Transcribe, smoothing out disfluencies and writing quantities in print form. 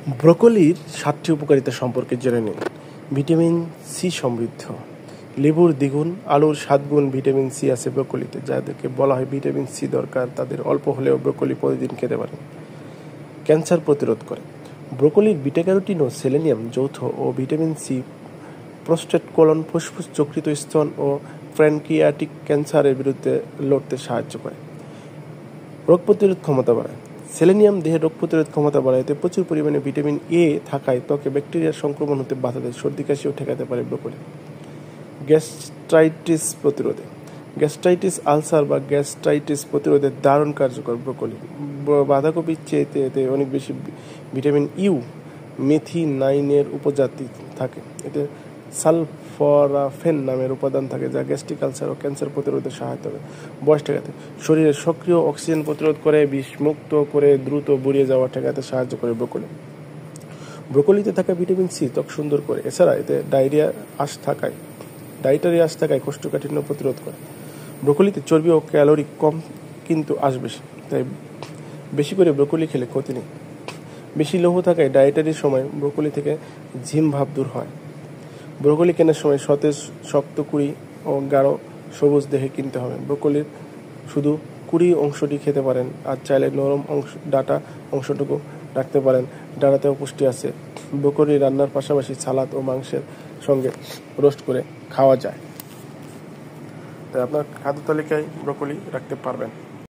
ব্রোকলির 7টি উপকারিতা সম্পর্কে জেনে নিন। ভিটামিন সি সমৃদ্ধ। লেবুর দ্বিগুণ, আলুর 7 গুণ ভিটামিন সি আছে ব্রোকলিতে। যাদেরকে বলা হয় ভিটামিন সি দরকার, তাদের অল্প হলেও ব্রোকলি প্রতিদিন খেতে পারেন। ক্যান্সার প্রতিরোধ করে। ব্রোকলির বিটা ক্যারোটিন ও সেলেনিয়াম যৌথ ও ভিটামিন সি প্রোস্টেট, কোলন, ফুসফুস, যকৃত, স্তন ও প্যানক্রিয়াটিক ক্যান্সারের বিরুদ্ধে লড়তে সাহায্য করে। রোগ প্রতিরোধ ক্ষমতা বাড়ায়। সেলেনিয়াম দেহের রোগ প্রতিরোধ ক্ষমতা বাড়ায়। এতে প্রচুর পরিমাণে ভিটামিন এ থাকায় ত্বকে ব্যাকটেরিয়ার সংক্রমণ হতে বাধা দেয়। সর্দি কাশিও ঠেকাতে পারে ব্রোকলি। গ্যাস্ট্রাইটিস প্রতিরোধে। গ্যাস্ট্রাইটিস, আলসার বা গ্যাস্ট্রাইটিস প্রতিরোধে দারুণ কার্যকর ব্রোকলি। বাঁধাকপির চেয়ে এতে অনেক বেশি ভিটামিন ইউ, মেথিনাইনের উপজাতি থাকে। এতে সালফোরাফেন নামের উপাদান থাকে, যা গ্যাস্ট্রিক আলসার ও ক্যান্সার প্রতিরোধে সহায়তা করে। বয়স ঠেকাতে। শরীরের সক্রিয় অক্সিজেন প্রতিরোধ করে, বিষমুক্ত করে দ্রুত বুড়িয়ে যাওয়া ঠেকাতে সাহায্য করে ব্রোকলি। ব্রোকলিতে থাকা ভিটামিন সি ত্বক সুন্দর করে। এছাড়া এতে ডায়েটারি আঁশ থাকায় কোষ্ঠকাঠিন্য প্রতিরোধ করে। ব্রোকলিতে চর্বি ও ক্যালোরি কম কিন্তু আঁশ বেশি, তাই বেশি করে ব্রোকলি খেলে ক্ষতি নেই। বেশি লৌহ থাকায় ডায়েটারির সময় ব্রোকলি থেকে ঝিম ভাব দূর হয়। ব্রোকলি কেনার সময় সতেজ, শক্ত কুঁড়ি ও গাঢ় সবুজ দেখে কিনতে হবে। ব্রোকলির শুধু কুঁড়ি অংশটি খেতে পারেন, আর চাইলে নরম ডাটা অংশটুকু রাখতে পারেন। ডাটাতেও পুষ্টি আছে। ব্রোকলি রান্নার পাশাপাশি সালাদ ও মাংসের সঙ্গে রোস্ট করে খাওয়া যায়। তাই আপনার খাদ্য তালিকায় ব্রোকলি রাখতে পারবেন।